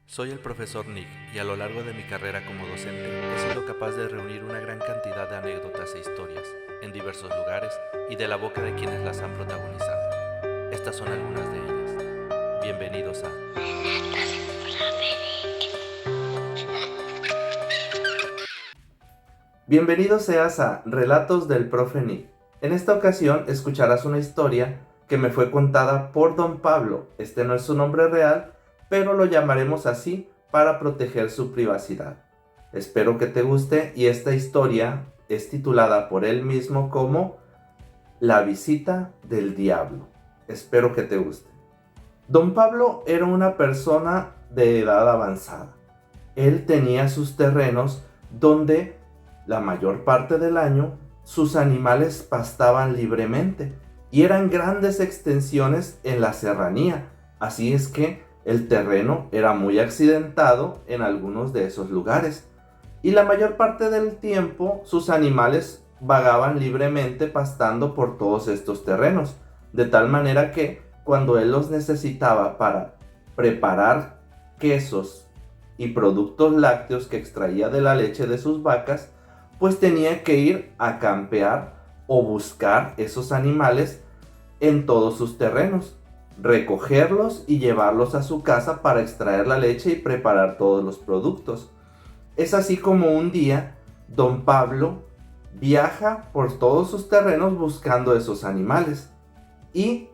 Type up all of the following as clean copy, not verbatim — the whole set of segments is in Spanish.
Soy el profesor Nick y a lo largo de mi carrera como docente he sido capaz de reunir una gran cantidad de anécdotas e historias en diversos lugares y de la boca de quienes las han protagonizado. Estas son algunas de ellas. Bienvenidos a... Bienvenido seas a Relatos del Profe Nick. En esta ocasión escucharás una historia que me fue contada por Don Pablo. Este no es su nombre real, pero lo llamaremos así para proteger su privacidad. Espero que te guste y esta historia es titulada por él mismo como La visita del diablo. Espero que te guste. Don Pablo era una persona de edad avanzada. Él tenía sus terrenos donde la mayor parte del año sus animales pastaban libremente y eran grandes extensiones en la serranía, así es que el terreno era muy accidentado en algunos de esos lugares y la mayor parte del tiempo sus animales vagaban libremente pastando por todos estos terrenos, de tal manera que cuando él los necesitaba para preparar quesos y productos lácteos que extraía de la leche de sus vacas, pues tenía que ir a campear o buscar esos animales en todos sus terrenos, recogerlos y llevarlos a su casa para extraer la leche y preparar todos los productos. Es así como un día Don Pablo viaja por todos sus terrenos buscando esos animales y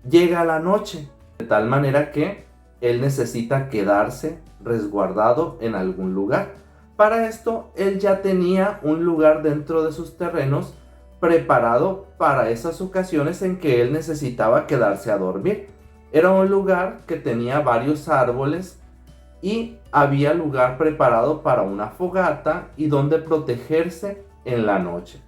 llega la noche, de tal manera que él necesita quedarse resguardado en algún lugar. Para esto, él ya tenía un lugar dentro de sus terrenos preparado para esas ocasiones en que él necesitaba quedarse a dormir. Era un lugar que tenía varios árboles y había lugar preparado para una fogata y donde protegerse en la noche.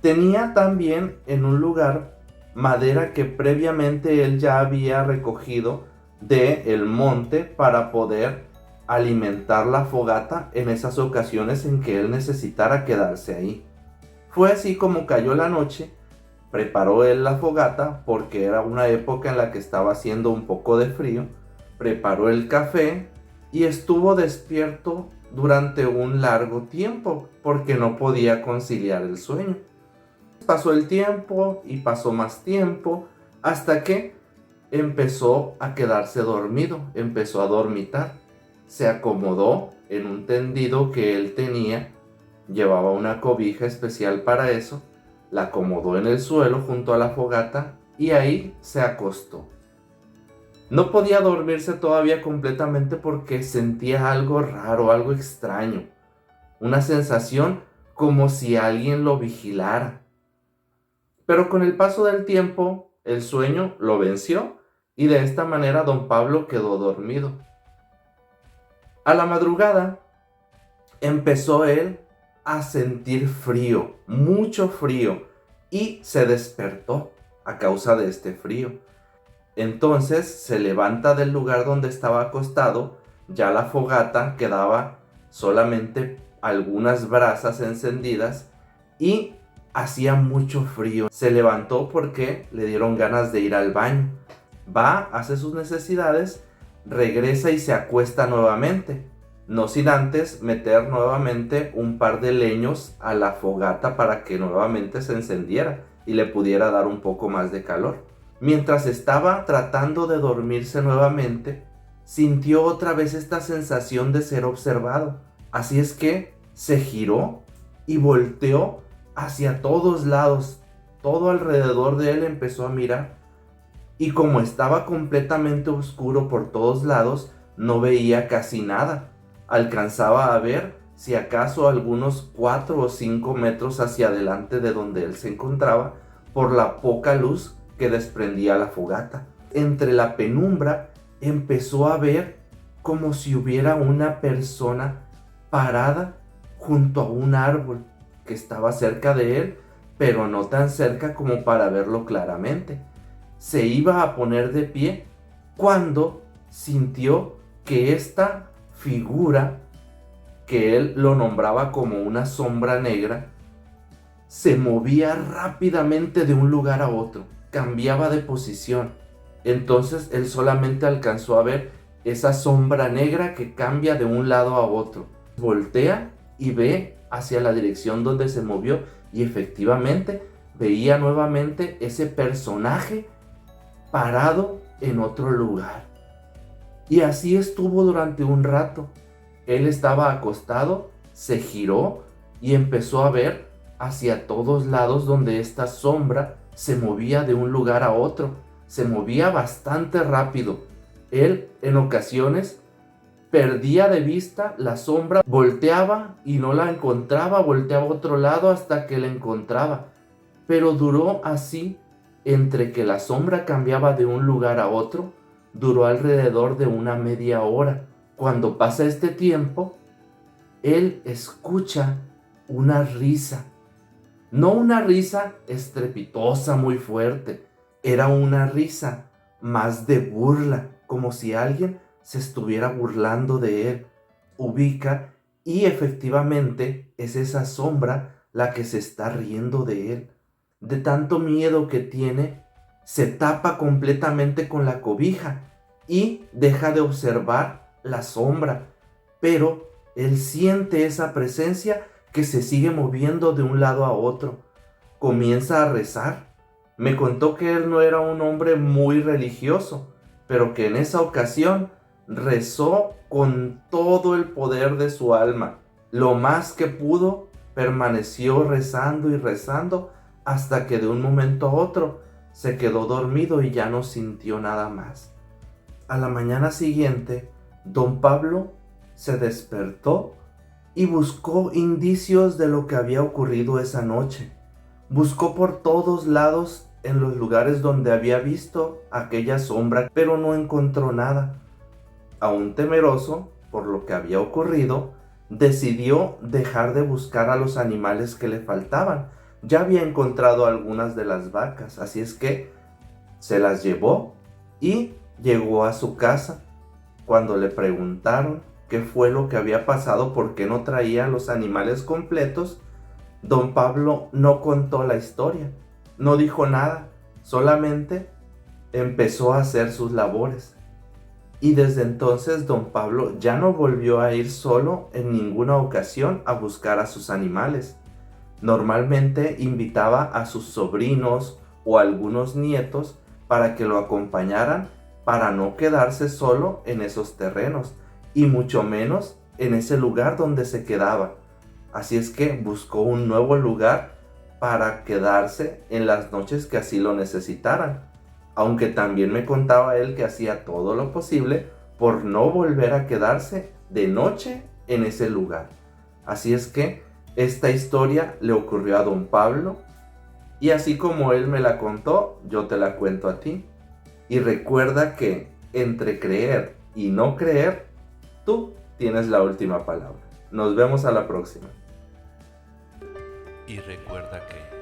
Tenía también en un lugar madera que previamente él ya había recogido del monte para poder alimentar la fogata en esas ocasiones en que él necesitara quedarse ahí. Fue así como cayó la noche, preparó él la fogata porque era una época en la que estaba haciendo un poco de frío, preparó el café y estuvo despierto durante un largo tiempo porque no podía conciliar el sueño. Pasó el tiempo y pasó más tiempo hasta que empezó a quedarse dormido, empezó a dormitar. Se acomodó en un tendido que él tenía, llevaba una cobija especial para eso, la acomodó en el suelo junto a la fogata y ahí se acostó. No podía dormirse todavía completamente porque sentía algo raro, algo extraño, una sensación como si alguien lo vigilara. Pero con el paso del tiempo, el sueño lo venció y de esta manera Don Pablo quedó dormido. A la madrugada empezó él a sentir frío, mucho frío, y se despertó a causa de este frío. Entonces se levanta del lugar donde estaba acostado, ya la fogata quedaba solamente algunas brasas encendidas y hacía mucho frío. Se levantó porque le dieron ganas de ir al baño. Va, hace sus necesidades, regresa y se acuesta nuevamente, no sin antes meter nuevamente un par de leños a la fogata para que nuevamente se encendiera y le pudiera dar un poco más de calor. Mientras estaba tratando de dormirse nuevamente, sintió otra vez esta sensación de ser observado. Así es que se giró y volteó hacia todos lados. Todo alrededor de él empezó a mirar. Y como estaba completamente oscuro por todos lados, no veía casi nada. Alcanzaba a ver, si acaso, algunos 4 o 5 metros hacia adelante de donde él se encontraba, por la poca luz que desprendía la fogata. Entre la penumbra empezó a ver como si hubiera una persona parada junto a un árbol que estaba cerca de él, pero no tan cerca como para verlo claramente. Se iba a poner de pie cuando sintió que esta figura, que él lo nombraba como una sombra negra, se movía rápidamente de un lugar a otro, cambiaba de posición. Entonces él solamente alcanzó a ver esa sombra negra que cambia de un lado a otro. Voltea y ve hacia la dirección donde se movió y efectivamente veía nuevamente ese personaje parado en otro lugar. Y así estuvo durante un rato. Él estaba acostado, se giró y empezó a ver hacia todos lados donde esta sombra se movía de un lugar a otro. Se movía bastante rápido. Él en ocasiones perdía de vista la sombra, volteaba y no la encontraba, volteaba a otro lado hasta que la encontraba. Pero duró así, entre que la sombra cambiaba de un lugar a otro, duró alrededor de una media hora. Cuando pasa este tiempo, él escucha una risa. No una risa estrepitosa muy fuerte, era una risa más de burla, como si alguien se estuviera burlando de él. Ubica y efectivamente es esa sombra la que se está riendo de él. De tanto miedo que tiene, se tapa completamente con la cobija y deja de observar la sombra, pero él siente esa presencia que se sigue moviendo de un lado a otro. Comienza a rezar. Me contó que él no era un hombre muy religioso, pero que en esa ocasión rezó con todo el poder de su alma. Lo más que pudo, permaneció rezando y rezando hasta que de un momento a otro se quedó dormido y ya no sintió nada más. A la mañana siguiente, don Pablo se despertó y buscó indicios de lo que había ocurrido esa noche. Buscó por todos lados en los lugares donde había visto aquella sombra, pero no encontró nada. Aún temeroso por lo que había ocurrido, decidió dejar de buscar a los animales que le faltaban. Ya había encontrado algunas de las vacas, así es que se las llevó y llegó a su casa. Cuando le preguntaron qué fue lo que había pasado, por qué no traía los animales completos, don Pablo no contó la historia, no dijo nada, solamente empezó a hacer sus labores. Y desde entonces don Pablo ya no volvió a ir solo en ninguna ocasión a buscar a sus animales. Normalmente invitaba a sus sobrinos o algunos nietos para que lo acompañaran, para no quedarse solo en esos terrenos y mucho menos en ese lugar donde se quedaba. Así es que buscó un nuevo lugar para quedarse en las noches que así lo necesitaran, aunque también me contaba él que hacía todo lo posible por no volver a quedarse de noche en ese lugar. Así es que esta historia le ocurrió a don Pablo y así como él me la contó, yo te la cuento a ti. Y recuerda que entre creer y no creer, tú tienes la última palabra. Nos vemos a la próxima. Y recuerda que